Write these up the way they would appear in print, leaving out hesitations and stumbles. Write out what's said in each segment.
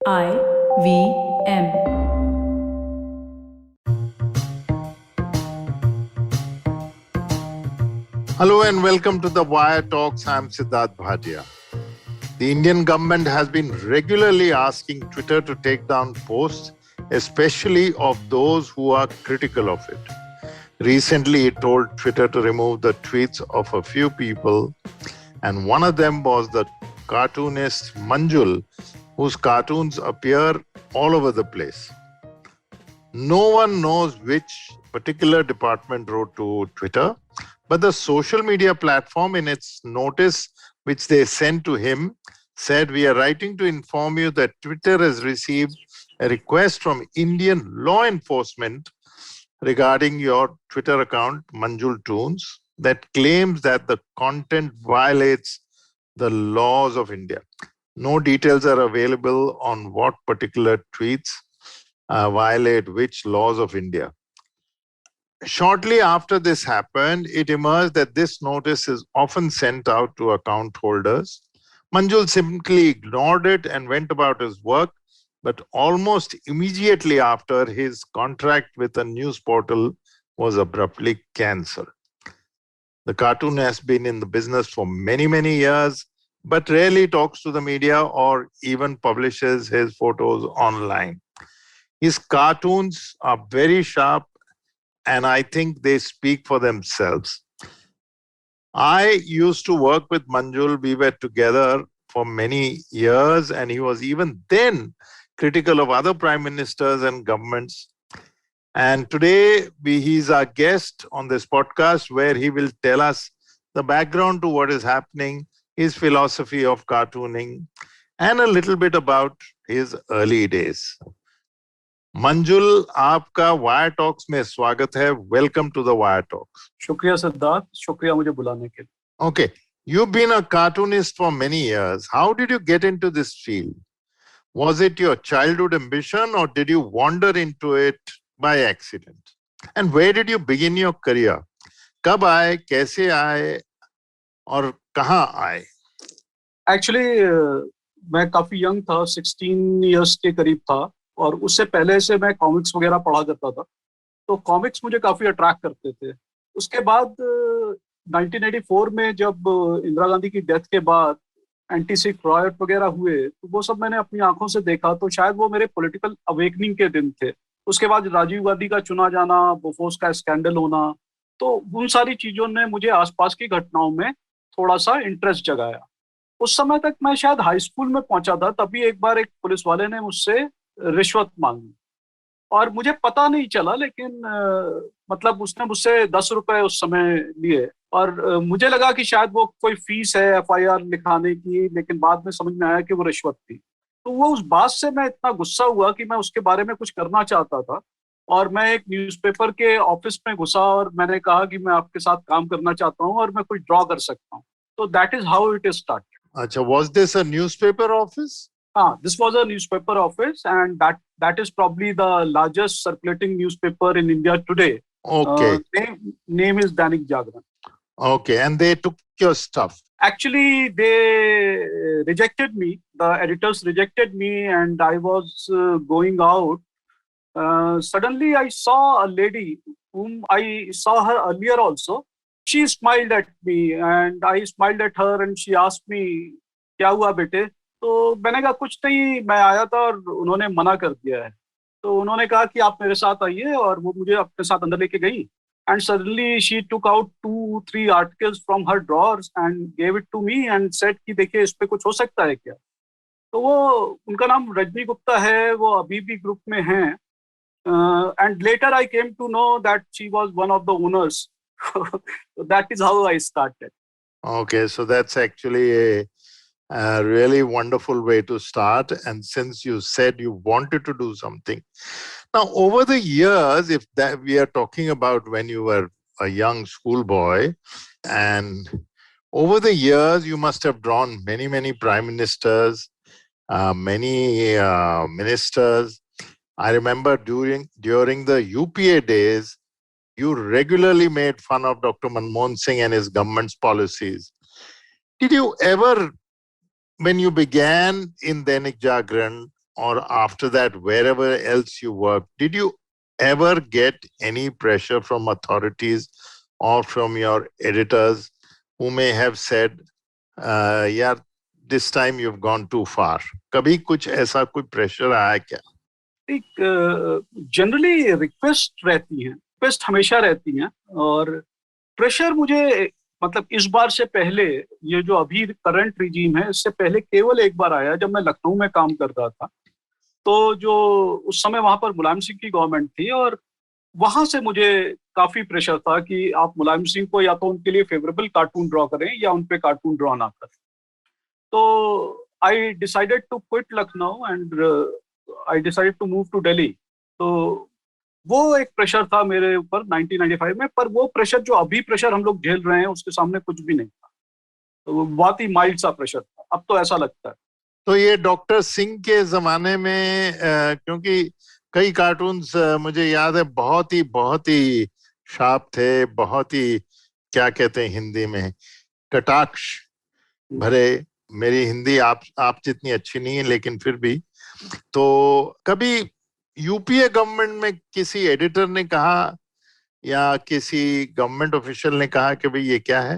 IVM. Hello and welcome to the Wire Talks. I'm Siddharth Bhatia. The Indian government has been regularly asking Twitter to take down posts, especially of those who are critical of it. Recently, it told Twitter to remove the tweets of a few people, and one of them was the cartoonist Manjul, whose cartoons appear all over the place. No one knows which particular department wrote to Twitter, but the social media platform, in its notice which they sent to him, said, "We are writing to inform you that Twitter has received a request from Indian law enforcement regarding your Twitter account, Manjul Toons, that claims that the content violates the laws of India." No details are available on what particular tweets violate which laws of India. Shortly after this happened, it emerged that this notice is often sent out to account holders. Manjul simply ignored it and went about his work, but almost immediately after, his contract with a news portal was abruptly cancelled. The cartoon has been in the business for many, many years, but rarely talks to the media or even publishes his photos online. His cartoons are very sharp, and I think they speak for themselves. I used to work with Manjul. We were together for many years, and he was even then critical of other prime ministers and governments. And today, he's our guest on this podcast, where he will tell us the background to what is happening, his philosophy of cartooning, and a little bit about his early days. मंजुल, आपका wire talks में स्वागत है. Welcome to the Wire Talks. शुक्रिया सिद्धार्थ, शुक्रिया मुझे बुलाने के लिए. Okay, you've been a cartoonist for many years. How did you get into this field? Was it your childhood ambition or did you wander into it by accident? And where did you begin your career? कब आए, कैसे आए और कहाँ आए? Actually मैं काफी young था, 16 इयर्स के करीब था, और उससे पहले से मैं कॉमिक्स वगैरह पढ़ा करता था. तो कॉमिक्स मुझे काफी अट्रैक्ट करते थे. उसके बाद 1984 में जब इंदिरा गांधी की डेथ के बाद एंटी सिख रायट वगैरह हुए, तो वो सब मैंने अपनी आंखों से देखा. तो शायद वो मेरे पॉलिटिकल अवेकनिंग के दिन थे. उसके बाद राजीव गांधी का चुना जाना, बोफोर्स का स्कैंडल होना, तो उन सारी चीजों ने मुझे आसपास की घटनाओं में थोड़ा सा इंटरेस्ट जगाया. उस समय तक मैं शायद हाई स्कूल में पहुंचा था, तभी एक बार एक पुलिस वाले ने मुझसे रिश्वत मांगी और मुझे पता नहीं चला, लेकिन मतलब उसने मुझसे 10 रुपए उस समय लिए और मुझे लगा कि शायद वो कोई फीस है FIR लिखाने की, लेकिन बाद में समझ में आया कि वो रिश्वत थी. तो वो उस बात से मैं इतना गुस्सा हुआ कि मैं उसके बारे में कुछ करना चाहता था और मैं एक न्यूज़पेपर के ऑफिस में घुसा और मैंने कहा कि मैं आपके साथ काम करना चाहता हूँ और मैं कुछ ड्रॉ कर सकता हूँ. तो that is how it is start. अच्छा, was this a newspaper office? This was a newspaper office, and that is probably the largest circulating newspaper in India today. Okay. Name is Dainik Jagran. Okay, and they took your stuff. Actually, they rejected me. The editors rejected me, and I was going out. Suddenly, I saw a lady whom I saw her earlier also. She smiled at me, and I smiled at her, and she asked me, "क्या हुआ बेटे?" तो मैंने कहा कुछ नहीं, मैं आया था और उन्होंने मना कर दिया है. तो उन्होंने कहा कि आप मेरे साथ आइए, और वो मुझे अपने साथ अंदर लेके गई. And suddenly she took out 2-3 articles from her drawers and gave it to me and said कि देखिए इस पे कुछ हो सकता है क्या. तो वो, उनका नाम रजनी गुप्ता है, वो अभी भी ग्रुप में हैं. And later I came to know that she was one of the owners. That is how I started. Okay, so that's actually a really wonderful way to start. And since you said you wanted to do something, now over the years, if that we are talking about when you were a young schoolboy, and over the years you must have drawn many, many prime ministers, many ministers. I remember during the UPA days, you regularly made fun of Dr. Manmohan Singh and his government's policies. Did you ever, when you began in Dainik Jagran, or after that, wherever else you work, did you ever get any pressure from authorities or from your editors who may have said, yeah, this time you've gone too far? कभी कुछ ऐसा कोई pressure आया क्या? एक generally request रहती हैं, request हमेशा रहती हैं, और प्रेशर मुझे मतलब इस बार से पहले, ये जो अभी करंट रिजीम है, इससे पहले केवल एक बार आया जब मैं लखनऊ में काम कर रहा था। तो जो उस समय वहां पर मुलायम सिंह की गवर्नमेंट थी, और वहां से मुझे काफी प्रेशर था कि आप मुलायम सिंह को या तो उनके लिए फेवरेबल कार्टून ड्रॉ करें या उन पे कार्टून ड्रॉ ना करें। तो I decided to quit Lucknow and I decided to move to Delhi. तो वो एक प्रेशर था मेरे ऊपर 1995 में, पर वो प्रेशर, जो अभी प्रेशर हम लोग झेल रहे हैं, उसके सामने कुछ भी नहीं था। तो वो बहुत ही माइल्ड सा प्रेशर था, अब तो ऐसा लगता है। तो ये डॉक्टर सिंह के जमाने में क्योंकि कई कार्टून्स मुझे याद है बहुत ही शार्प थे, बहुत ही, क्या कहते हैं हिंदी में, कटाक्ष भरे। मेरी हिंदी आप जितनी अच्छी नहीं है, लेकिन फिर भी। तो कभी यूपीए गवर्नमेंट में किसी एडिटर ने कहा या किसी गवर्नमेंट ऑफिशियल ने कहा कि भाई ये क्या है?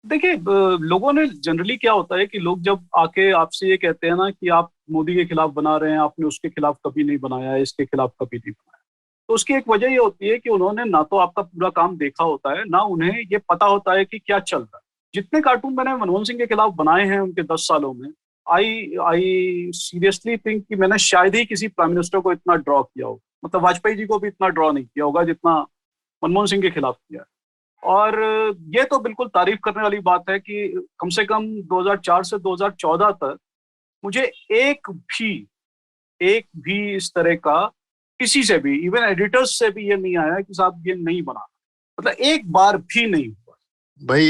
देखिए, लोगों ने जनरली, क्या होता है कि लोग जब आके आपसे ये कहते हैं ना कि आप मोदी के खिलाफ बना रहे हैं, आपने उसके खिलाफ कभी नहीं बनाया, इसके खिलाफ कभी नहीं बनाया, तो उसकी एक वजह ये होती है कि उन्होंने ना तो आपका पूरा काम देखा होता है, ना उन्हें ये पता होता है कि क्या चल रहा है। जितने कार्टून मैंने मनमोहन सिंह के खिलाफ बनाए हैं उनके 10 सालों में, आई आई सीरियसली थिंक कि मैंने शायद ही किसी प्राइम मिनिस्टर को इतना ड्रॉ किया हो, मतलब वाजपेयी जी को भी इतना ड्रॉ नहीं किया होगा जितना मनमोहन सिंह के खिलाफ किया है। और ये तो बिल्कुल तारीफ करने वाली बात है कि कम से कम 2004 से 2014 तक मुझे एक भी इस तरह का किसी से भी, इवन एडिटर्स से भी, ये नहीं आया कि साहब ये नहीं बना, मतलब एक बार भी नहीं हुआ। भाई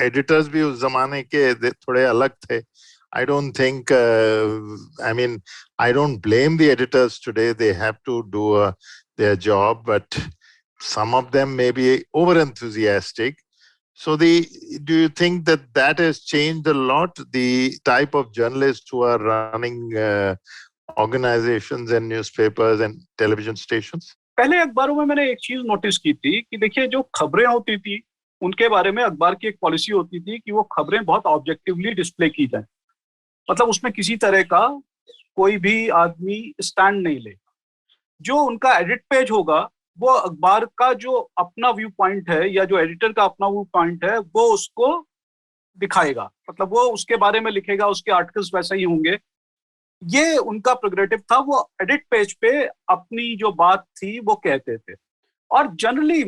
एडिटर्स भी उस जमाने के थोड़े अलग थे। I don't think, I mean, I don't blame the editors today. They have to do their job, but some of them may be over enthusiastic. So do you think that has changed a lot, the type of journalists who are running organizations and newspapers and television stations? पहले अखबारों में मैंने एक चीज notice की थी कि देखिए, जो खबरें होती थी उनके बारे में अखबार की एक पॉलिसी होती थी कि वो खबरें बहुत ऑब्जेक्टिवली डिस्प्ले की जाए, मतलब उसमें किसी तरह का कोई भी आदमी स्टैंड नहीं लेगा। जो उनका एडिट पेज होगा, वो अखबार का जो अपना व्यू पॉइंट है या जो एडिटर का अपना व्यू पॉइंट है, वो उसको दिखाएगा, मतलब वो उसके बारे में लिखेगा, उसके आर्टिकल्स वैसे ही होंगे। ये उनका प्रोग्रेटिव था। वो एडिट पेज पे अपनी जो बात थी वो कहते थे, और जनरली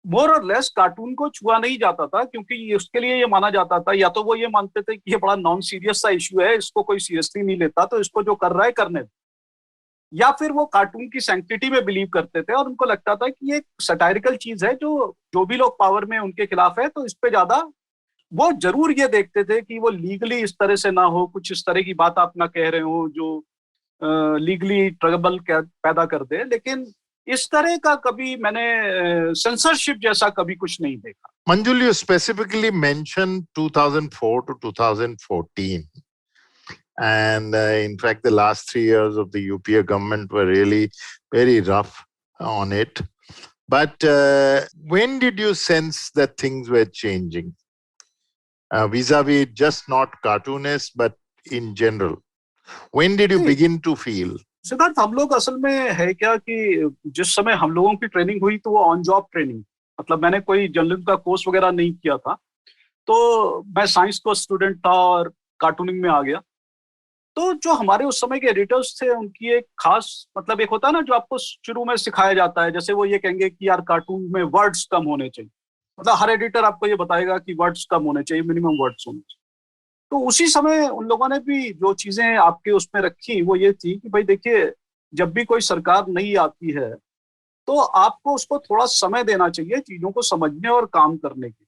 मोर और लेस कार्टून को छुआ नहीं जाता था, क्योंकि उसके लिए ये माना जाता था, या तो वो ये मानते थे कि ये बड़ा नॉन सीरियस सा इश्यू है, इसको कोई सीरियसली नहीं लेता, तो इसको जो कर रहा है करने दो, या फिर वो कार्टून की सैंक्टिटी में बिलीव करते थे और उनको लगता था कि ये सटायरिकल चीज है, जो भी लोग पावर में उनके खिलाफ है, तो इस पे ज्यादा वो जरूर ये देखते थे कि वो लीगली इस तरह से ना हो, कुछ इस तरह की बात आप ना कह रहे हो जो लीगली ट्रबल पैदा कर दे। लेकिन इस तरह का कभी मैंने सेंसरशिप जैसा कभी कुछ नहीं देखा। Manjul, you specifically mentioned 2004 to 2014. And in fact, the last 3 years of the UPA government were really very rough on it. But when did you sense that things were changing? Vis-a-vis just not cartoonists, but in general. When did you begin to feel? Siddharth, हम लोग असल में है क्या कि जिस समय हम लोगों की ट्रेनिंग हुई तो वो ऑन जॉब ट्रेनिंग, मतलब मैंने कोई जर्नलिज्म का कोर्स वगैरह नहीं किया था, तो मैं साइंस का स्टूडेंट था और कार्टूनिंग में आ गया। तो जो हमारे उस समय के एडिटर्स थे, उनकी एक खास, मतलब एक होता है ना जो आपको शुरू में सिखाया जाता है, जैसे वो ये कहेंगे कि यार कार्टून में वर्ड्स कम होने चाहिए, मतलब हर एडिटर आपको ये बताएगा कि वर्ड्स कम होने चाहिए, मिनिमम वर्ड्स होने चाहिए। तो उसी समय उन लोगों ने भी जो चीजें आपके उसमें रखी वो ये थी कि भाई देखिए, जब भी कोई सरकार नई आती है तो आपको उसको थोड़ा समय देना चाहिए चीजों को समझने और काम करने की।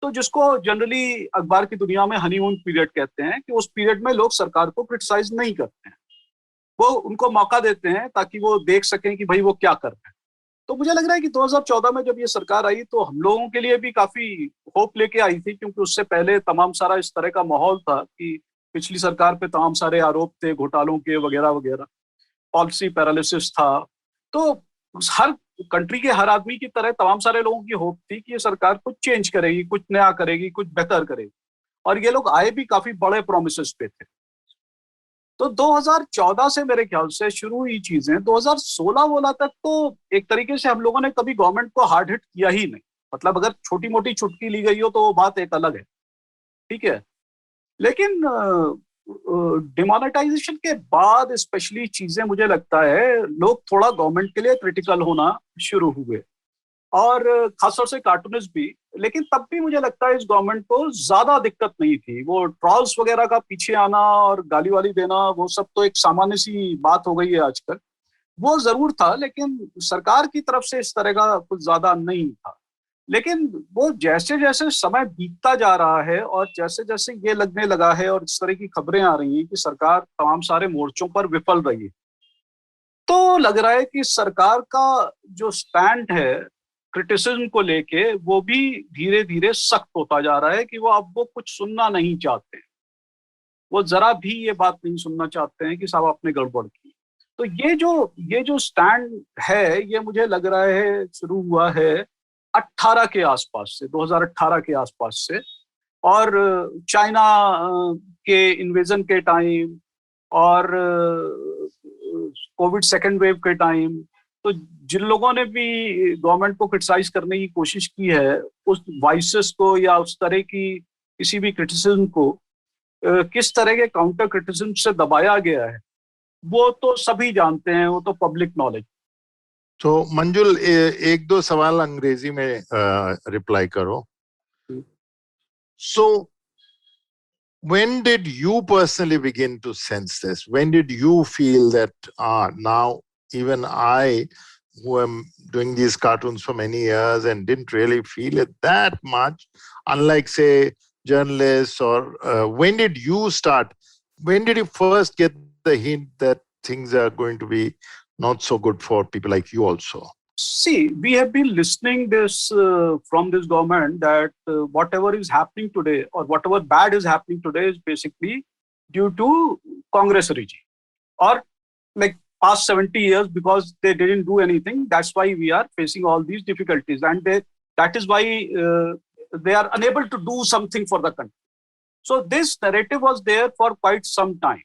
तो जिसको जनरली अखबार की दुनिया में हनीमून पीरियड कहते हैं, कि उस पीरियड में लोग सरकार को क्रिटिसाइज नहीं करते हैं, वो उनको मौका देते हैं ताकि वो देख सकें कि भाई वो क्या कर रहे हैं। तो मुझे लग रहा है कि 2014 में जब ये सरकार आई तो हम लोगों के लिए भी काफी होप लेके आई थी, क्योंकि उससे पहले तमाम सारा इस तरह का माहौल था कि पिछली सरकार पे तमाम सारे आरोप थे घोटालों के वगैरह वगैरह, पॉलिसी पैरालिसिस था। तो हर कंट्री के हर आदमी की तरह तमाम सारे लोगों की होप थी कि ये सरकार कुछ चेंज करेगी, कुछ नया करेगी, कुछ बेहतर करेगी, और ये लोग आए भी काफी बड़े प्रोमिसेस पे थे। तो 2014 से मेरे ख्याल से शुरू हुई चीजें, 2016-16 तक तो एक तरीके से हम लोगों ने कभी गवर्नमेंट को हार्ड हिट किया ही नहीं। मतलब अगर छोटी मोटी चुटकी ली गई हो तो वो बात एक अलग है, ठीक है। लेकिन डिमोनेटाइजेशन के बाद स्पेशली चीजें, मुझे लगता है लोग थोड़ा गवर्नमेंट के लिए क्रिटिकल होना शुरू हुए, और खासतौर से कार्टूनिस्ट भी। लेकिन तब भी मुझे लगता है इस गवर्नमेंट को ज्यादा दिक्कत नहीं थी। वो ट्रॉल्स वगैरह का पीछे आना और गाली वाली देना, वो सब तो एक सामान्य सी बात हो गई है आजकल। वो जरूर था, लेकिन सरकार की तरफ से इस तरह का कुछ ज्यादा नहीं था। लेकिन वो जैसे जैसे समय बीतता जा रहा है और जैसे जैसे ये लगने लगा है और इस तरह की खबरें आ रही हैं कि सरकार तमाम सारे मोर्चों पर विफल रही है, तो लग रहा है कि सरकार का जो स्टैंड है क्रिटिसिज्म को लेके, वो भी धीरे धीरे सख्त होता जा रहा है कि वो अब वो कुछ सुनना नहीं चाहते हैं। वो जरा भी ये बात नहीं सुनना चाहते हैं कि साहब आपने गड़बड़ की। तो ये जो स्टैंड है, ये मुझे लग रहा है शुरू हुआ है 18 के आसपास से, 2018 के आसपास से। और चाइना के इन्वेजन के टाइम और कोविड सेकेंड वेव के टाइम, तो जिन लोगों ने भी गवर्नमेंट को क्रिटिसाइज करने की कोशिश की है, उस वाइसेस को या उस तरह की किसी भी क्रिटिसिज्म को किस तरह के काउंटर क्रिटिसिज्म से दबाया गया है, वो तो सभी जानते हैं, वो तो पब्लिक नॉलेज। तो मंजुल, एक दो सवाल अंग्रेजी में रिप्लाई करो। So, when did you personally begin to sense this? When did you feel that now even I, who am doing these cartoons for many years and didn't really feel it that much, unlike say journalists, or when did you start? When did you first get the hint that things are going to be not so good for people like you also? See, we have been listening this from this government that whatever is happening today or whatever bad is happening today is basically due to Congress regime, or like past 70 years, because they didn't do anything. That's why we are facing all these difficulties, and that is why they are unable to do something for the country. So this narrative was there for quite some time.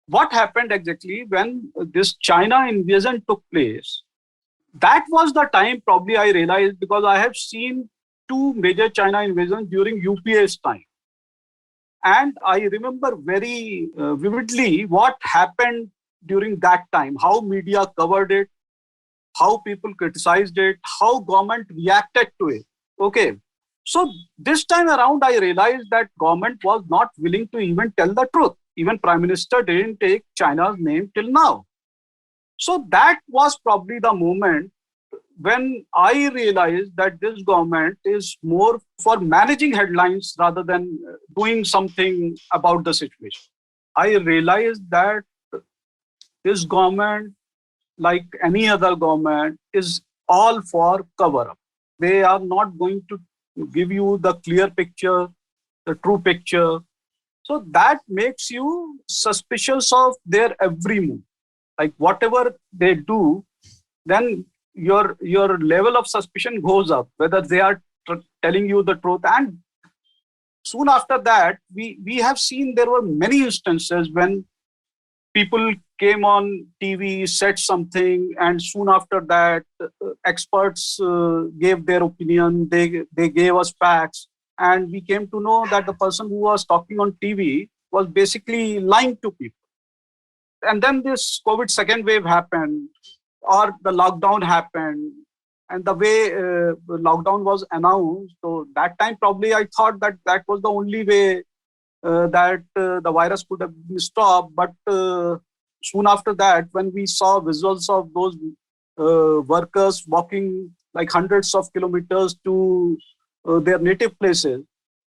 What happened exactly when this China invasion took place? That was the time probably I realized, because I have seen two major China invasions during UPA's time. And I remember very vividly what happened during that time, how media covered it, how people criticized it, how government reacted to it. Okay. So this time around, I realized that government was not willing to even tell the truth. Even Prime Minister didn't take China's name till now. So that was probably the moment when I realized that this government is more for managing headlines rather than doing something about the situation. I realized that this government, like any other government, is all for cover up. They are not going to give you the clear picture, the true picture. So that makes you suspicious of their every move. Like whatever they do, then your level of suspicion goes up, whether they are telling you the truth. And soon after that, we have seen there were many instances when people came on TV, said something, and soon after that, experts gave their opinion. They gave us facts, and we came to know that the person who was talking on TV was basically lying to people. And then this COVID second wave happened, or the lockdown happened, and the way lockdown was announced, so that time probably I thought that that was the only way that the virus could have been stopped. But soon after that, when we saw visuals of those workers walking like hundreds of kilometers to their native places,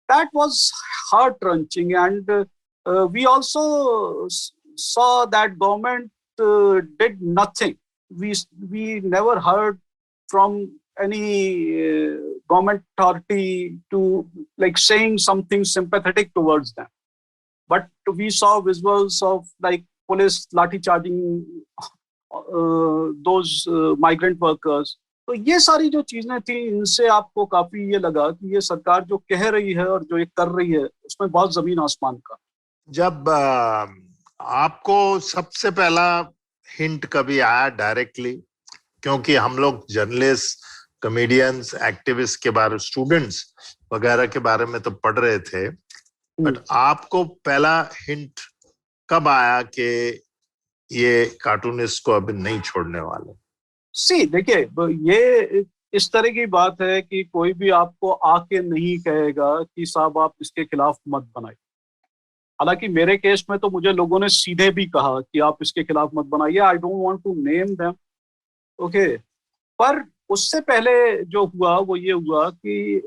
that was heart-wrenching. And we also saw that government did nothing. We never heard from any government authority to like saying something sympathetic towards them. but we saw visuals of like police lathi charging those migrant workers. तो ये सारी जो चीजें थी, इनसे आपको काफी ये लगा कि ये सरकार जो कह रही है और जो ये कर रही है उसमें बहुत जमीन आसमान का। जब आपको सबसे पहला हिंट कभी आया डायरेक्टली, क्योंकि हम लोग जर्नलिस्ट, कॉमेडियंस, एक्टिविस्ट के बारे, स्टूडेंट्स वगैरह के बारे में तो पढ़ रहे थे, बट आपको पहला हिंट कब आया कि ये कार्टूनिस्ट को अभी नहीं छोड़ने वाले? देखिए, ये इस तरह की बात है कि कोई भी आपको आके नहीं कहेगा कि साहब आप इसके खिलाफ मत बनाइए। हालांकि मेरे केस में तो मुझे लोगों ने सीधे भी कहा कि आप इसके खिलाफ मत बनाइए। I don't want to name them, okay. पर उससे पहले जो हुआ वो ये हुआ कि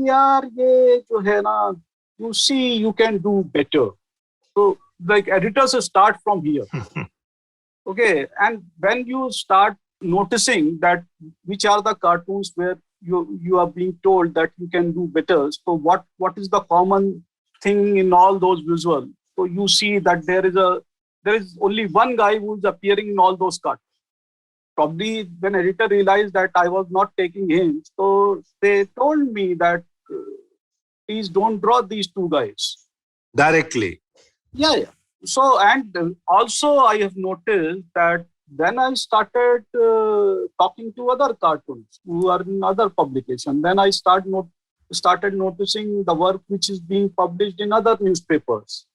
यार ये जो है ना, you see you can do better, तो like editors start from here, okay. And when you start noticing that which are the cartoons where you are being told that you can do better, so what is the common thing in all those visuals? So you see that there is only one guy who is appearing in all those cartoons. Probably when editor realized that I was not taking hints, so they told me that please don't draw these two guys directly. Yeah. So, and also I have noticed that then I started talking to other cartoonists who are in other publications. Then I started noticing the work which is being published in other newspapers.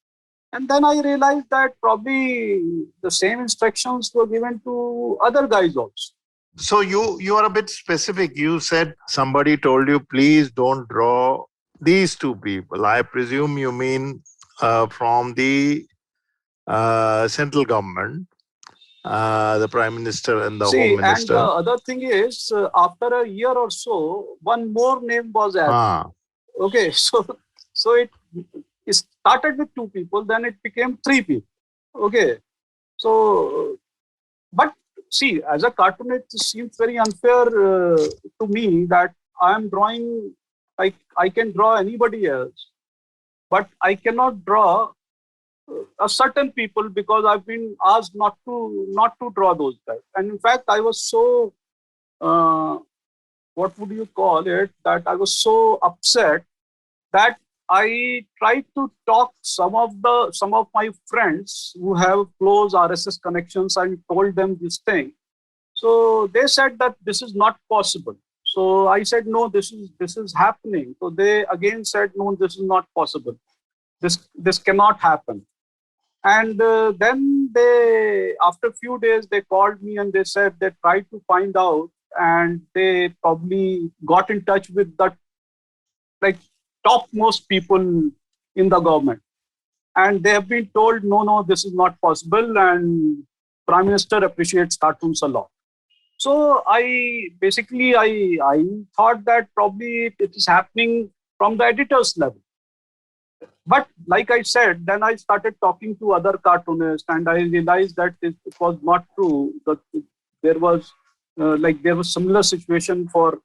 And then I realized that probably the same instructions were given to other guys also. So you are a bit specific. You said somebody told you, please don't draw these two people. I presume you mean from the central government. The Prime Minister and the Home Minister. And the other thing is, after a year or so, one more name was added. Okay, so it started with two people, then it became three people. Okay, so but see, as a cartoonist, it seems very unfair to me that I am drawing, I can draw anybody else, but I cannot draw a certain people because I've been asked not to draw those guys. And in fact, I was so what would you call it, that I was so upset that I tried to talk some of my friends who have close RSS connections and told them this thing. So they said that this is not possible. So I said no, this is happening. So they again said no, this is not possible. This cannot happen. And then they, after a few days, they called me and they said they tried to find out, and they probably got in touch with the topmost people in the government, and they have been told no, this is not possible, and Prime Minister appreciates cartoons a lot. So I thought that probably it is happening from the editor's level. But like I said, then I started talking to other cartoonists, and I realized that it was not true. That there was similar situation for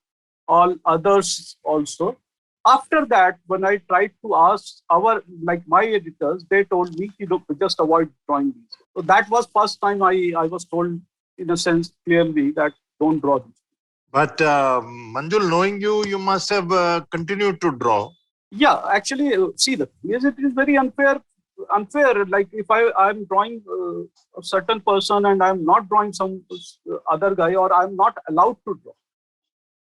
all others also. After that, when I tried to ask my editors, they told me, look, just avoid drawing these. So that was first time I was told, in a sense, clearly that don't draw these. But Manjul, knowing you must have continued to draw. Yeah, actually, see, the thing is, it is very unfair. Like if I'm drawing a certain person and I'm not drawing some other guy, or I'm not allowed to draw.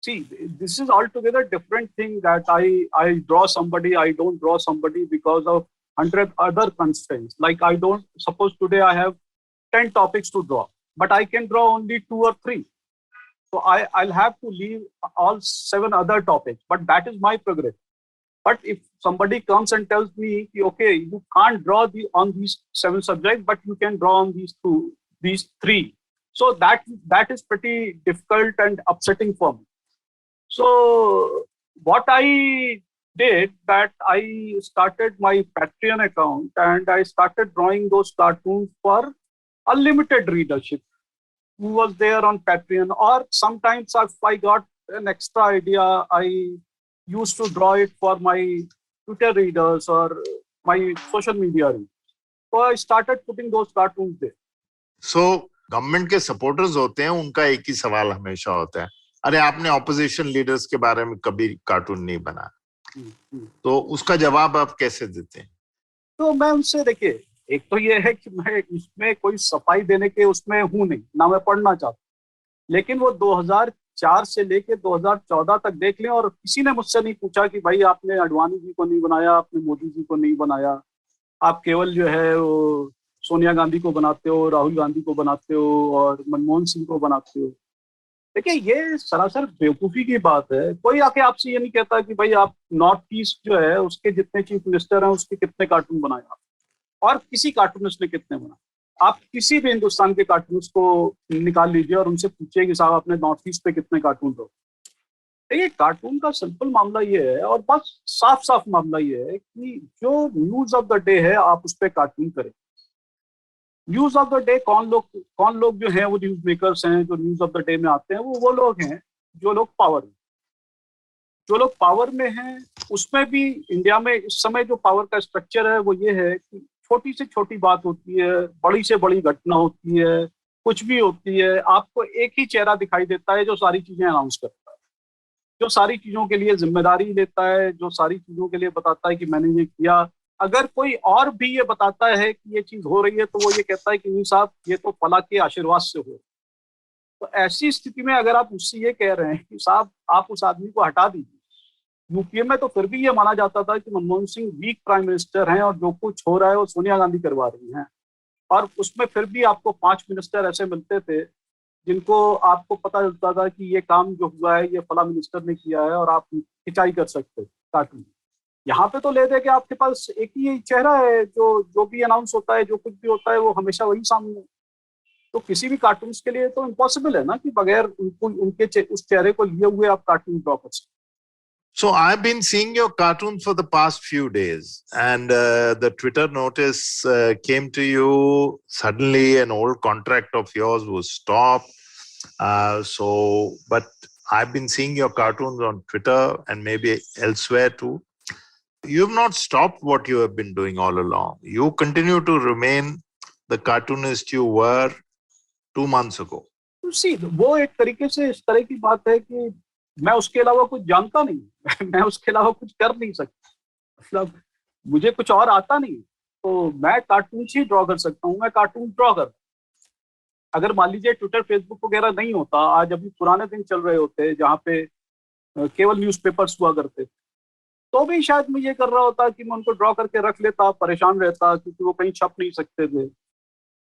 See, this is altogether different thing that I draw somebody, I don't draw somebody because of 100 other constraints. Like suppose today I have 10 topics to draw, but I can draw only 2 or 3. So I'll have to leave all 7 other topics, but that is my prerogative. But if somebody comes and tells me, okay, you can't draw on these 7 subjects, but you can draw on these 3. So that is pretty difficult and upsetting for me. So what I did, that I started my Patreon account and I started drawing those cartoons for unlimited readership who was there on Patreon. Or sometimes if I got an extra idea, I used to draw it for my Twitter readers or my social media reach. So I started putting those cartoons there. So government के supporters होते हैं, उनका एक ही सवाल हमेशा होता है, अरे आपने ऑपोजिशन लीडर्स के बारे में कभी कार्टून नहीं बनाया। तो उसका जवाब आप कैसे देते हैं? तो मैं उनसे, देखिए, एक तो ये है कि मैं इसमें कोई सफाई देने के उसमें हूं नहीं, ना मैं पढ़ना चाहता, लेकिन वो 2004 से लेके 2014 तक देख लें, और किसी ने मुझसे नहीं पूछा कि भाई आपने अडवाणी जी को नहीं बनाया, आपने मोदी जी को नहीं बनाया, आप केवल जो है वो सोनिया गांधी को बनाते हो, राहुल गांधी को बनाते हो और मनमोहन सिंह को बनाते हो। देखिए, ये सरासर बेवकूफ़ी की बात है। कोई आके आपसे ये नहीं कहता कि भाई आप नॉर्थ ईस्ट जो है उसके जितने चीफ मिनिस्टर हैं उसके कितने कार्टून बनाए आप, और किसी कार्टूनिस्ट ने कितने बनाए। आप किसी भी हिंदुस्तान के कार्टूनिस्ट को निकाल लीजिए और उनसे पूछिए कि साहब आपने नॉर्थ ईस्ट पे कितने कार्टून दो। देखिए, कार्टून का सिंपल मामला ये है, और बस साफ साफ मामला ये है कि जो न्यूज ऑफ द डे है आप उस पर कार्टून करें। न्यूज ऑफ द डे कौन लोग जो हैं वो न्यूज मेकर्स हैं, जो न्यूज ऑफ द डे में आते हैं वो लोग हैं जो लोग पावर में हैं। उसमें भी इंडिया में इस समय जो पावर का स्ट्रक्चर है वो ये है कि छोटी से छोटी बात होती है, बड़ी से बड़ी घटना होती है, कुछ भी होती है, आपको एक ही चेहरा दिखाई देता है जो सारी चीजें अनाउंस करता है, जो सारी चीजों के लिए जिम्मेदारी लेता है, जो सारी चीजों के लिए बताता है कि मैंने ये किया। अगर कोई और भी ये बताता है कि ये चीज हो रही है तो वो ये कहता है कि नहीं साहब ये तो फला के आशीर्वाद से हो। तो ऐसी स्थिति में अगर आप उससे ये कह रहे हैं कि साहब आप उस आदमी को हटा दीजिए। यूपीए में तो फिर भी ये माना जाता था कि Manmohan Singh weak prime minister हैं और जो कुछ हो रहा है वो सोनिया गांधी करवा रही हैं, और उसमें फिर भी आपको 5 मिनिस्टर ऐसे मिलते थे जिनको आपको पता चलता था कि ये काम जो हुआ है ये फला मिनिस्टर ने किया है, और आप खिंचाई कर सकते कार्टून। यहाँ पे तो ले दे के आपके पास एक ही चेहरा है, जो भी अनाउंस होता है, जो कुछ भी होता है वो हमेशा वही सामने है। तो किसी भी कार्टून के लिए तो इम्पॉसिबल है ना कि बगैर उस चेहरे को लिए हुए आप कार्टून ड्रॉ कर सकते। So I've been seeing your cartoons for the past few days, and the Twitter notice came to you suddenly. An old contract of yours was stopped. But I've been seeing your cartoons on Twitter and maybe elsewhere too. You have not stopped what you have been doing all along. You continue to remain the cartoonist you were 2 months ago. See, वो एक तरीके से इस तरह की बात है कि मैं उसके अलावा कुछ जानता नहीं मैं उसके अलावा कुछ कर नहीं सकता, मतलब मुझे कुछ और आता नहीं। तो मैं कार्टून ही ड्रॉ कर सकता हूँ, मैं कार्टून ड्रॉ कर। अगर मान लीजिए ट्विटर फेसबुक वगैरह नहीं होता, आज अभी पुराने दिन चल रहे होते जहाँ पे केवल न्यूज़पेपर्स हुआ करते, तो भी शायद मैं ये कर रहा होता कि मैं उनको ड्रॉ करके रख लेता, परेशान रहता क्योंकि वो कहीं छप नहीं सकते थे।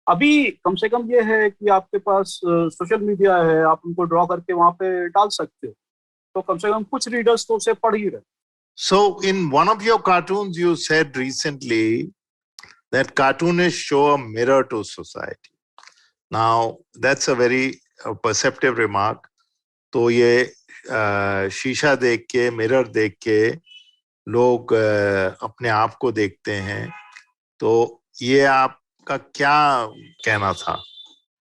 अभी कम से कम ये है कि आपके पास सोशल मीडिया है, आप उनको ड्रॉ करके वहाँ पे डाल सकते हो, तो कम से कम कुछ रीडर्स तो उसे पढ़ ही रहे। So in one of your cartoons you said recently that cartoonists show a mirror to society. Now that's a very perceptive remark. तो ये शीशा देख के, मिरर देख के लोग अपने आप को देखते हैं, तो ये आपका क्या कहना था?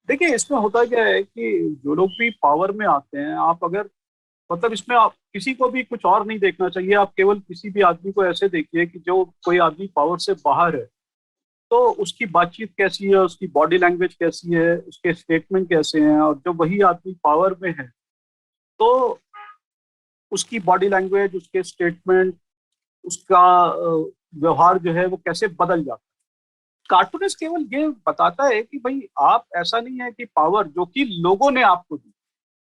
देखिए, इसमें होता क्या है कि जो लोग भी पावर में आते हैं, आप अगर, मतलब इसमें आप किसी को भी कुछ और नहीं देखना चाहिए, आप केवल किसी भी आदमी को ऐसे देखिए कि जो कोई आदमी पावर से बाहर है तो उसकी बातचीत कैसी है, उसकी बॉडी लैंग्वेज कैसी है, उसके स्टेटमेंट कैसे हैं, और जब वही आदमी पावर में है तो उसकी बॉडी लैंग्वेज, उसके स्टेटमेंट, उसका व्यवहार जो है वो कैसे बदल जाता है। कार्टूनिस्ट केवल ये बताता है कि भाई आप, ऐसा नहीं है कि पावर जो कि लोगों ने आपको दी,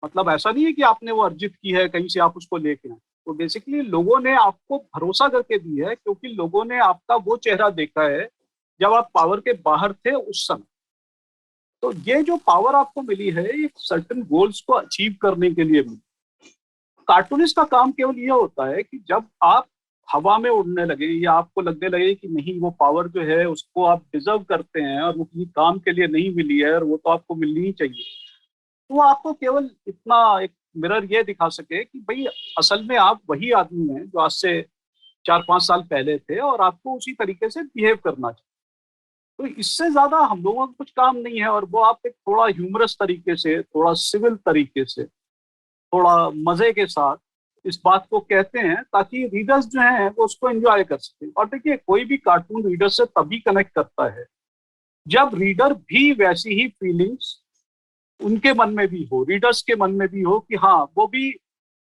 मतलब ऐसा नहीं है कि आपने वो अर्जित की है कहीं से आप उसको लेके आए, तो बेसिकली लोगों ने आपको भरोसा करके दी है क्योंकि लोगों ने आपका वो चेहरा देखा है जब आप पावर के बाहर थे उस समय। तो ये जो पावर आपको मिली है एक सर्टेन गोल्स को अचीव करने के लिए मिली। कार्टूनिस्ट का काम केवल ये होता है कि जब आप हवा में उड़ने लगे या आपको लगने लगे कि नहीं वो पावर जो है उसको आप डिजर्व करते हैं और वो किसी काम के लिए नहीं मिली है और वो तो आपको मिलनी ही चाहिए, तो वो आपको केवल इतना एक मिरर ये दिखा सके कि भाई असल में आप वही आदमी हैं जो आज से 4-5 साल पहले थे और आपको उसी तरीके से बिहेव करना चाहिए। तो इससे ज्यादा हम लोगों का कुछ काम नहीं है, और वो आप एक थोड़ा ह्यूमरस तरीके से, थोड़ा सिविल तरीके से, थोड़ा मजे के साथ इस बात को कहते हैं ताकि रीडर्स जो हैं वो उसको एंजॉय कर सकें। और देखिए, कोई भी कार्टून रीडर से तभी कनेक्ट करता है जब रीडर भी वैसी ही फीलिंग्स उनके मन में भी हो, रीडर्स के मन में भी हो कि हाँ वो भी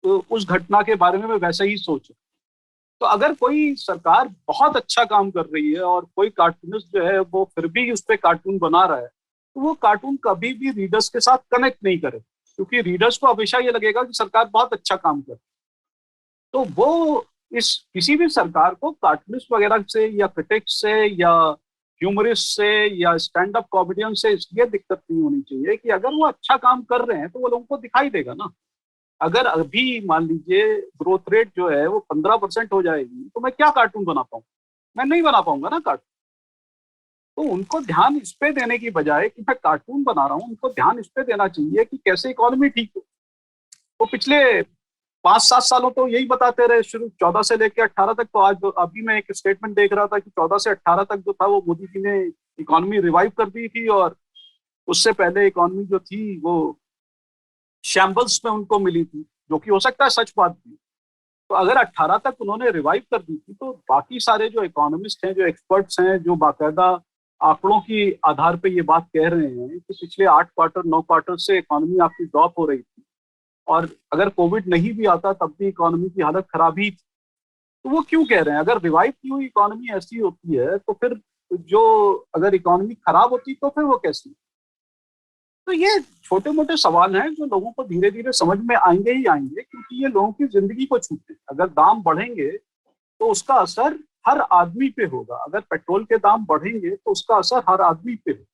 उस घटना के बारे में वैसा ही सोचे। तो अगर कोई सरकार बहुत अच्छा काम कर रही है और कोई कार्टूनिस्ट जो है वो फिर भी उस पर कार्टून बना रहा है, तो वो कार्टून कभी भी रीडर्स के साथ कनेक्ट नहीं करे, क्योंकि रीडर्स को हमेशा ये लगेगा कि सरकार बहुत अच्छा काम कर। तो वो इस किसी भी सरकार को कार्टूनिस्ट वगैरह से या क्रिटिक्स से या ह्यूमरिस्ट से या स्टैंड अप कॉमेडियन से इसलिए दिक्कत नहीं होनी चाहिए कि अगर वो अच्छा काम कर रहे हैं तो वो लोगों को दिखाई देगा ना। अगर अभी मान लीजिए ग्रोथ रेट जो है वो 15% हो जाएगी तो मैं क्या कार्टून बना पाऊंगा? मैं नहीं बना पाऊंगा ना कार्टून। तो उनको ध्यान इस पे देने की बजाय कि मैं कार्टून बना रहा हूँ, उनको ध्यान इस पे देना चाहिए कि कैसे इकोनॉमी ठीक हो। वो पिछले 5-7 सालों तो यही बताते रहे, शुरू 14 से लेकर 18 तक। तो आज अभी मैं एक स्टेटमेंट देख रहा था कि 14 से 18 तक जो था वो मोदी जी ने इकोनॉमी रिवाइव कर दी थी, और उससे पहले इकोनॉमी जो थी वो शैम्बल्स में उनको मिली थी, जो कि हो सकता है सच बात थी। तो अगर 18 तक उन्होंने रिवाइव कर दी थी, तो बाकी सारे जो इकोनॉमिस्ट हैं, जो एक्सपर्ट्स हैं, जो बाकायदा आंकड़ों की आधार पे ये बात कह रहे हैं कि पिछले 8 क्वार्टर 9 क्वार्टर से इकोनॉमी आपकी ड्रॉप हो रही थी, और अगर कोविड नहीं भी आता तब भी इकोनॉमी की हालत खराब ही थी। तो वो क्यों कह रहे हैं? अगर रिवाइव की हुई इकोनॉमी ऐसी होती है तो फिर जो, अगर इकोनॉमी खराब होती तो फिर वो कैसी? तो ये छोटे मोटे सवाल हैं जो लोगों को धीरे धीरे समझ में आएंगे ही आएंगे, क्योंकि ये लोगों की जिंदगी को छूते हैं। अगर दाम बढ़ेंगे तो उसका असर हर आदमी पे होगा। अगर पेट्रोल के दाम बढ़ेंगे तो उसका असर हर आदमी पे होगा।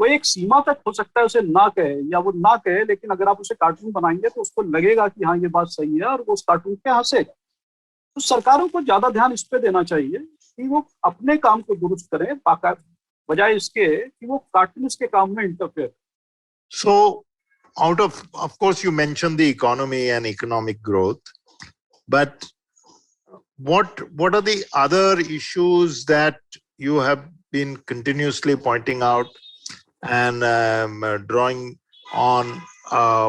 वो एक सीमा तक हो सकता है उसे ना कहे या वो ना कहे, लेकिन अगर आप उसे कार्टून बनाएंगे तो उसको लगेगा कि हाँ ये बात सही है, और वो उस कार्टून पे हंसेगा। तो सरकारों को ज्यादा ध्यान इस पे देना चाहिए कि वो अपने काम को दुरुस्त करें, बजाय इसके कि वो कार्टूनिस्ट के काम में interfere. So, of course, you mentioned the economy and economic growth, but what are the other issues that you have been continuously pointing out and drawing on?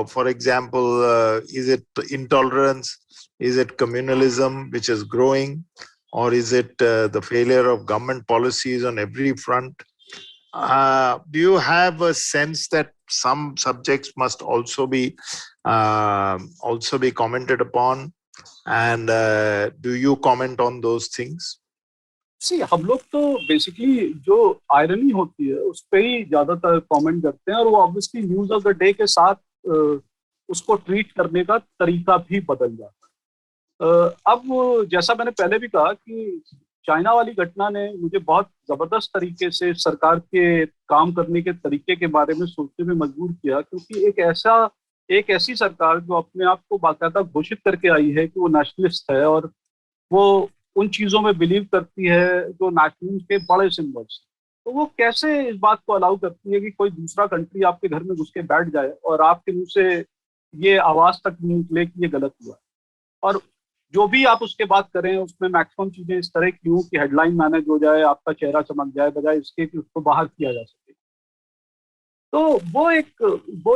For example, is it intolerance? Is it communalism, which is growing? Or is it the failure of government policies on every front? Do you have a sense that some subjects must also be commented upon? And do you comment on those things? सी हम लोग तो basically जो irony होती है उस पर ही ज्यादातर comment करते हैं, और वो obviously news of the day के साथ उसको ट्रीट करने का तरीका भी बदल जाता है। अब जैसा मैंने पहले भी कहा कि चाइना वाली घटना ने मुझे बहुत जबरदस्त तरीके से सरकार के काम करने के तरीके के बारे में सोचने में मजबूर किया, क्योंकि एक ऐसी सरकार जो अपने आप को बाकायदा घोषित करके आई है कि वो नेशनलिस्ट है, और वो उन चीजों में बिलीव करती है जो नेशनल के बड़े सिंबल्स। तो वो कैसे इस बात को अलाउ करती है कि कोई दूसरा कंट्री आपके घर में घुस के बैठ जाए और आपके मुंह से ये आवाज तक नहीं निकले कि ये गलत हुआ? और जो भी आप उसके बात करें उसमें मैक्सिमम चीजें इस तरह की हों कि हेडलाइन मैनेज हो जाए, आपका चेहरा चमक जाए, बजाय इसके कि उसको बाहर किया जा सके। तो वो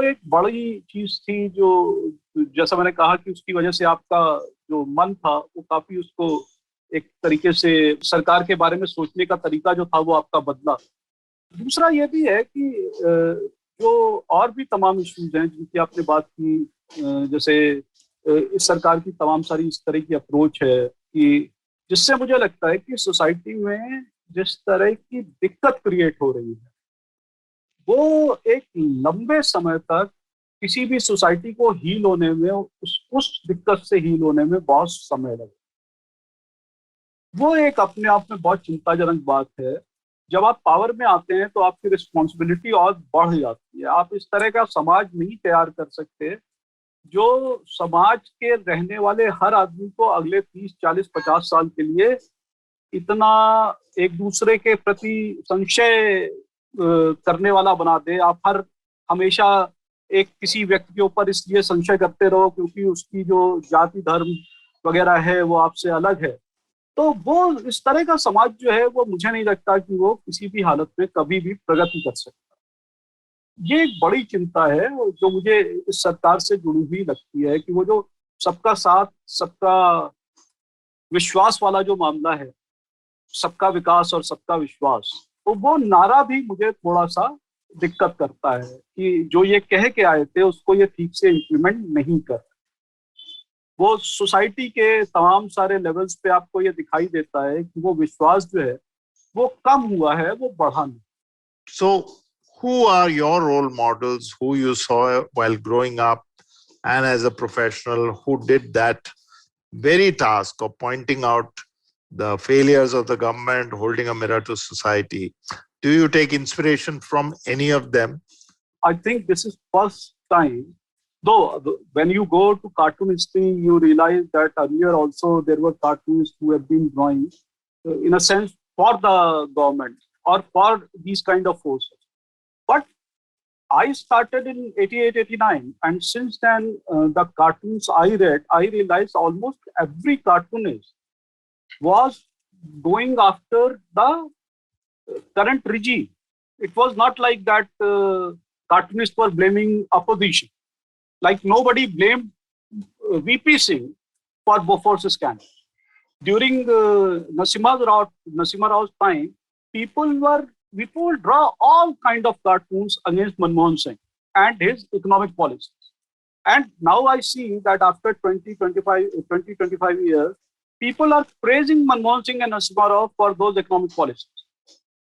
एक बड़ी चीज थी जो, जैसा मैंने कहा कि उसकी वजह से आपका जो मन था वो काफी, उसको एक तरीके से सरकार के बारे में सोचने का तरीका जो था वो आपका बदला। दूसरा ये भी है कि जो और भी तमाम इश्यूज हैं जिनकी आपने बात की, जैसे इस सरकार की तमाम सारी इस तरह की अप्रोच है कि जिससे मुझे लगता है कि सोसाइटी में जिस तरह की दिक्कत क्रिएट हो रही है वो एक लंबे समय तक किसी भी सोसाइटी को हील होने में, उस दिक्कत से हील होने में बहुत समय लगे। वो एक अपने आप में बहुत चिंताजनक बात है। जब आप पावर में आते हैं तो आपकी रिस्पॉन्सिबिलिटी और बढ़ जाती है। आप इस तरह का समाज नहीं तैयार कर सकते जो समाज के रहने वाले हर आदमी को अगले 30 40 50 साल के लिए इतना एक दूसरे के प्रति संशय करने वाला बना दे। आप हमेशा एक किसी व्यक्ति के ऊपर इसलिए संशय करते रहो क्योंकि उसकी जो जाति धर्म वगैरह है वो आपसे अलग है। तो वो इस तरह का समाज जो है वो मुझे नहीं लगता कि वो किसी भी हालत में कभी भी प्रगति कर सकता। ये एक बड़ी चिंता है जो मुझे इस सरकार से जुड़ी हुई लगती है कि वो जो सबका साथ, सबका विश्वास वाला जो मामला है, सबका विकास और सबका विश्वास, तो वो नारा भी मुझे थोड़ा सा दिक्कत करता है कि जो ये कह के आए थे उसको ये ठीक से इम्प्लीमेंट नहीं कर। वो सोसाइटी के तमाम सारे लेवल्स पे आपको ये दिखाई देता है कि वो विश्वास जो है वो कम हुआ है, वो बढ़ा नहीं। So, who are your role models who you saw while growing up and as a professional who did that very task of pointing out the failures of the government, holding a mirror to society? Do you take inspiration from any of them? I think this is first time, though when you go to cartoon history, you realize that earlier also there were cartoonists who have been drawing, in a sense, for the government or for these kind of forces. But I started in 88, 89, and since then, the cartoons I read, I realized almost every cartoonist was going after the current regime. It was not like that cartoonists were blaming opposition. Like nobody blamed VP Singh for Bofors scandal. During Narsima Rao's time, people would draw all kind of cartoons against Manmohan Singh and his economic policies. And now I see that after 25 years, people are praising Manmohan Singh and Narsima Rao for those economic policies.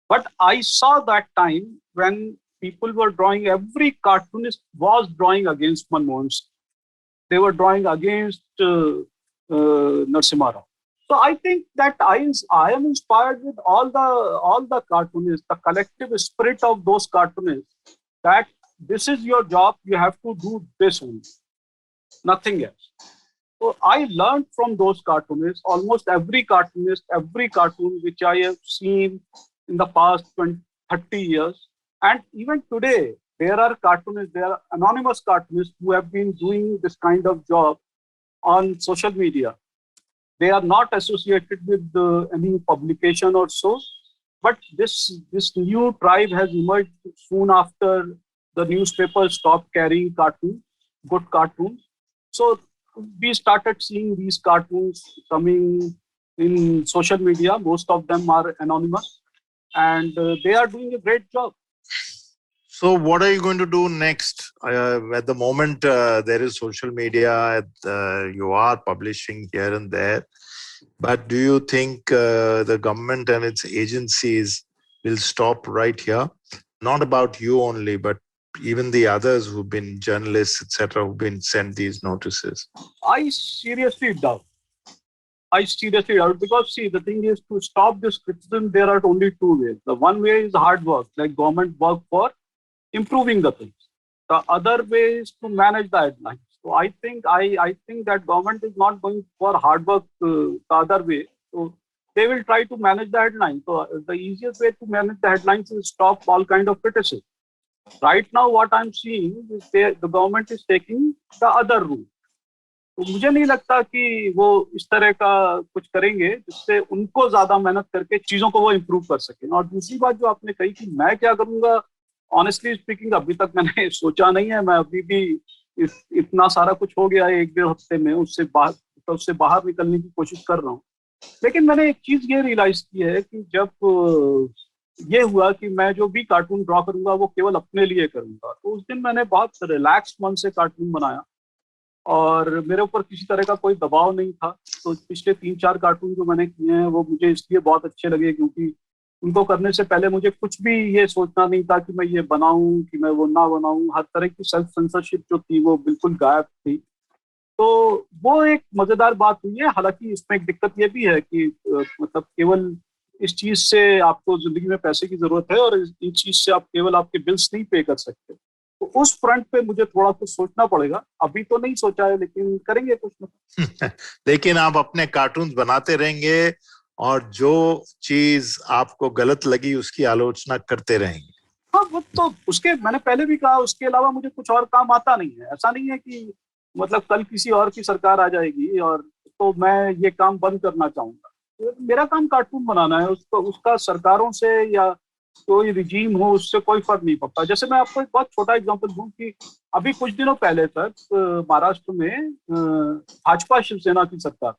But I saw that time when people were drawing, every cartoonist was drawing against Manmohan Singh. They were drawing against Narsima Rao. So I think that I am inspired with all the cartoonists, the collective spirit of those cartoonists, that this is your job, you have to do this only, nothing else. So I learned from those cartoonists, almost every cartoon which I have seen in the past 30 years. And even today, there are anonymous cartoonists who have been doing this kind of job on social media. They are not associated with any publication or so, but this new tribe has emerged soon after the newspapers stopped carrying good cartoons. So we started seeing these cartoons coming in social media. Most of them are anonymous, and they are doing a great job. So, what are you going to do next? At the moment, there is social media, you are publishing here and there. But do you think the government and its agencies will stop right here? Not about you only, but even the others who've been journalists, etc., who've been sent these notices. I seriously doubt. Because see, the thing is, to stop this criticism, there are only two ways. The one way is hard work, like government work for improving the things. The other way is to manage the headlines. So I think that government is not going for hard work the other way. So they will try to manage the headlines. So the easiest way to manage the headlines is stop all kind of criticism. Right now, what I'm seeing is the government is taking the other route. तो मुझे नहीं लगता कि वो इस तरह का कुछ करेंगे जिससे उनको ज्यादा मेहनत करके चीजों को वो इम्प्रूव कर सके। और दूसरी बात जो आपने कही कि मैं क्या करूंगा, ऑनेस्टली स्पीकिंग अभी तक मैंने सोचा नहीं है। मैं अभी भी इतना सारा कुछ हो गया है 1-1.5 हफ्ते में, उससे बाहर निकलने की कोशिश कर रहा हूँ। लेकिन मैंने एक चीज ये रियलाइज की है कि जब ये हुआ कि मैं जो भी कार्टून ड्रॉ करूंगा वो केवल अपने लिए करूंगा, तो उस दिन मैंने बहुत रिलैक्स मन से कार्टून बनाया और मेरे ऊपर किसी तरह का कोई दबाव नहीं था। तो पिछले 3-4 कार्टून जो मैंने किए हैं वो मुझे इसलिए बहुत अच्छे लगे क्योंकि उनको करने से पहले मुझे कुछ भी ये सोचना नहीं था कि मैं ये बनाऊं कि मैं वो ना बनाऊं। हर तरह की सेल्फ सेंसरशिप जो थी वो बिल्कुल गायब थी। तो वो एक मजेदार बात हुई है। हालांकि इसमें एक दिक्कत ये भी है कि मतलब केवल इस चीज से आपको जिंदगी में पैसे की जरूरत है और इस चीज से आप केवल आपके बिल्स नहीं पे कर सकते। तो उस फ्रंट पे मुझे थोड़ा कुछ सोचना पड़ेगा। अभी तो नहीं सोचा है, लेकिन करेंगे कुछ ना। लेकिन आप अपने कार्टून्स बनाते रहेंगे और जो चीज आपको गलत लगी उसकी आलोचना करते रहेंगे। हाँ, वो तो उसके मैंने पहले भी कहा, उसके अलावा मुझे कुछ और काम आता नहीं है। ऐसा नहीं है कि मतलब कल किसी और की सरकार आ जाएगी और तो मैं ये काम बंद करना चाहूंगा। मेरा काम कार्टून बनाना है, उसका सरकारों से या कोई रिजीम हो, उससे कोई फर्क नहीं पड़ता। जैसे मैं आपको एक बहुत छोटा एग्जांपल दूं कि अभी कुछ दिनों पहले तक महाराष्ट्र में भाजपा शिवसेना की सरकार,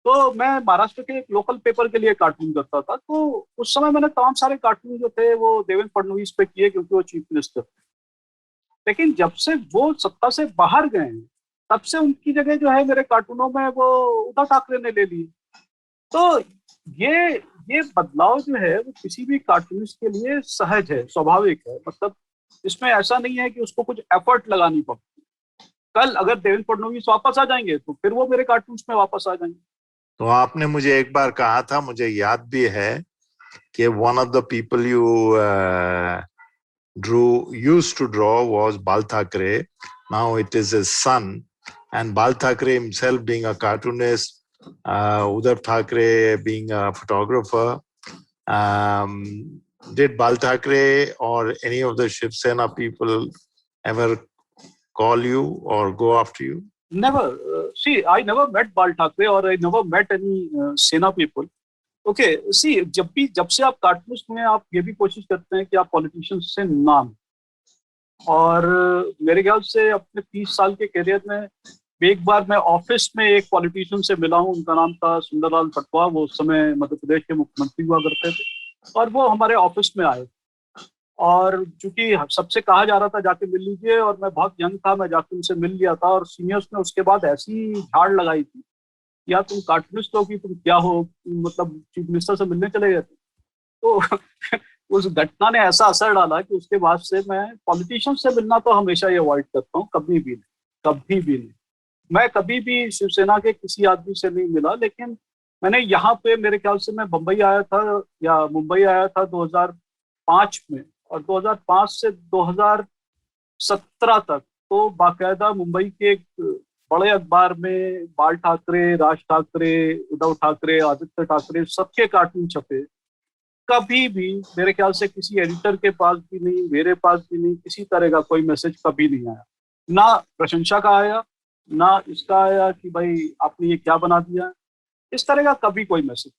तो मैं महाराष्ट्र के एक लोकल पेपर के लिए कार्टून करता था। तो उस समय मैंने तमाम सारे कार्टून जो थे वो देवेंद्र फडणवीस पे किए, क्योंकि वो चीफ मिनिस्टर थे। लेकिन जब से वो सत्ता से बाहर गए हैं, तब से उनकी जगह जो है मेरे कार्टूनों में वो उद्धव ठाकरे ने ले ली। तो ये ये बदलाव जो है वो किसी भी कार्टूनिस्ट के लिए सहज है, स्वाभाविक है। मतलब इसमें ऐसा नहीं है कि उसको कुछ एफर्ट लगानी पड़ती। कल अगर देवेंद्र फडणवीस वापस आ जाएंगे तो फिर वो मेरे कार्टून्स में वापस आ जाएंगे। तो आपने मुझे एक बार कहा था, मुझे याद भी है, कि one of the people you used to draw was Bal Thackeray. Now it is his son, and Bal Thackeray himself being a cartoonist, Uddhav Thackeray being a photographer. Did Bal Thackeray or any of the Shiv Sena people ever call you or go after you? Never. See, I never met Bal Thackeray or I never met any Sena people. Okay, see जब से आप cartoonist में आप ये भी कोशिश करते हैं कि आप पॉलिटिशियन से नाम, और मेरे ख्याल से अपने 30 साल के करियर में एक बार मैं ऑफिस में एक पॉलिटिशियन से मिला हूँ। उनका नाम था सुंदरलाल खटवा। वो उस समय मध्य प्रदेश के मुख्यमंत्री हुआ करते थे, और वो हमारे ऑफिस में आए। और चूंकि सबसे कहा जा रहा था जाके मिल लीजिए, और मैं बहुत यंग था, मैं जाके उनसे मिल लिया था। और सीनियर्स ने उसके बाद ऐसी झाड़ लगाई थी, या तुम कार्टूनिस्ट हो कि तुम क्या हो, मतलब चीफ मिनिस्टर से मिलने चले गए थे। तो उस घटना ने ऐसा असर डाला कि उसके बाद से मैं पॉलिटिशियन से मिलना तो हमेशा ही अवॉइड करता हूँ, कभी भी नहीं, कभी भी नहीं। मैं कभी भी शिवसेना के किसी आदमी से नहीं मिला। लेकिन मैंने यहाँ पे, मेरे ख्याल से मैं बम्बई आया था या मुंबई आया था 2005 में, और 2005 से 2017 तक तो बाकायदा मुंबई के एक बड़े अखबार में बाल ठाकरे, राज ठाकरे, उद्धव ठाकरे, आदित्य ठाकरे सबके कार्टून छपे। कभी भी मेरे ख्याल से किसी एडिटर के पास भी नहीं, मेरे पास भी नहीं, किसी तरह का कोई मैसेज कभी नहीं आया। ना प्रशंसा का आया, ना इसका आया कि भाई आपने ये क्या बना दिया, इस तरह का कभी कोई message.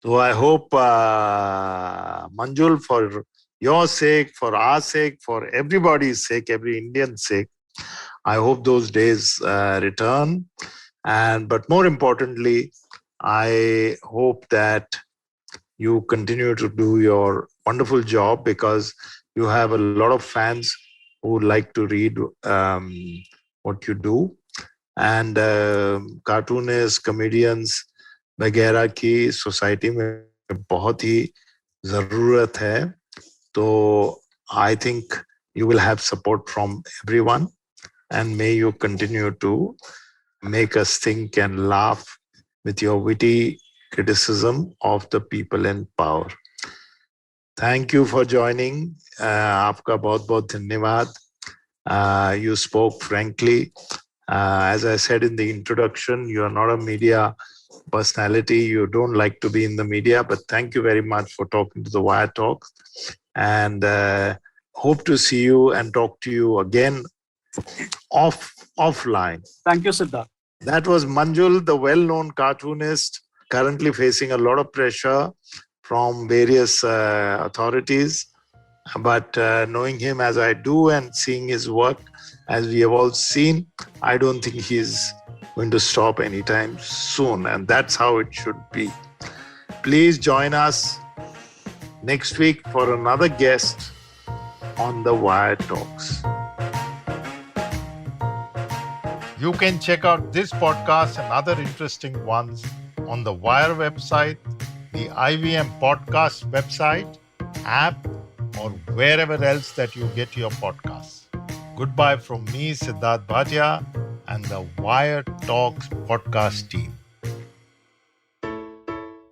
So I hope, Manjul, for your sake, for our sake, for everybody's sake, every Indian's sake, I hope those days return. But more importantly, I hope that you continue to do your wonderful job, because you have a lot of fans who like to read what you do. And cartoonists, comedians वगैरह की society में बहुत ही जरूरत है. तो I think you will have support from everyone, and may you continue to make us think and laugh with your witty criticism of the people in power. Thank you for joining. आपका बहुत बहुत धन्यवाद. You spoke frankly. As I said in the introduction, you are not a media personality. You don't like to be in the media, but thank you very much for talking to the Wire Talk, and hope to see you and talk to you again offline. Thank you, Siddharth. That was Manjul, the well-known cartoonist, currently facing a lot of pressure from various authorities. But knowing him as I do and seeing his work, as we have all seen, I don't think he's going to stop anytime soon. And that's how it should be. Please join us next week for another guest on the Wire Talks. You can check out this podcast and other interesting ones on the Wire website, the IVM podcast website, app, or wherever else that you get your podcasts. Goodbye from me, Siddharth Bhatia, and the Wire Talks podcast team.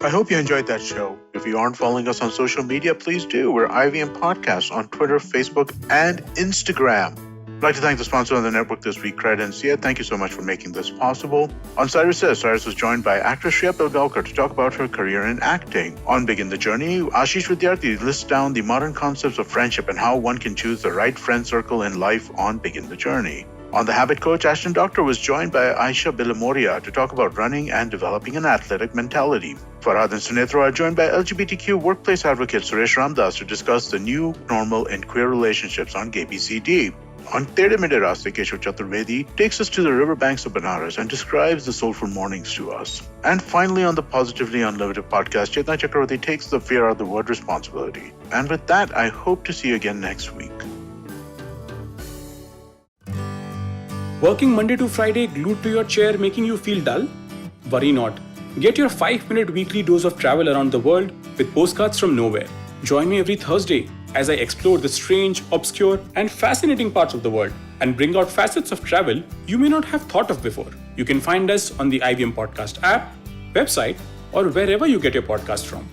I hope you enjoyed that show. If you aren't following us on social media, please do. We're IVM Podcasts on Twitter, Facebook, and Instagram. I'd like to thank the sponsor on the network this week, Credencia. Thank you so much for making this possible. On Cyrus Says, Cyrus was joined by actress Shreya Pilgaonkar to talk about her career in acting. On Begin the Journey, Ashish Vidyarthi lists down the modern concepts of friendship and how one can choose the right friend circle in life on Begin the Journey. On The Habit Coach, Ashton Doctor was joined by Aisha Bilamoria to talk about running and developing an athletic mentality. Farhad and Sunitra are joined by LGBTQ workplace advocate Suresh Ramdas to discuss the new normal in queer relationships on KBCD. On Tere Mere Raaste, Keshav Chaturvedi takes us to the riverbanks of Banaras and describes the soulful mornings to us. And finally, on the Positively Unlimited podcast, Chetna Chakravarti takes the fear out of the word responsibility. And with that, I hope to see you again next week. Working Monday to Friday glued to your chair making you feel dull? Worry not. Get your 5-minute weekly dose of travel around the world with Postcards from Nowhere. Join me every Thursday as I explore the strange, obscure, and fascinating parts of the world and bring out facets of travel you may not have thought of before. You can find us on the IVM Podcast app, website, or wherever you get your podcast from.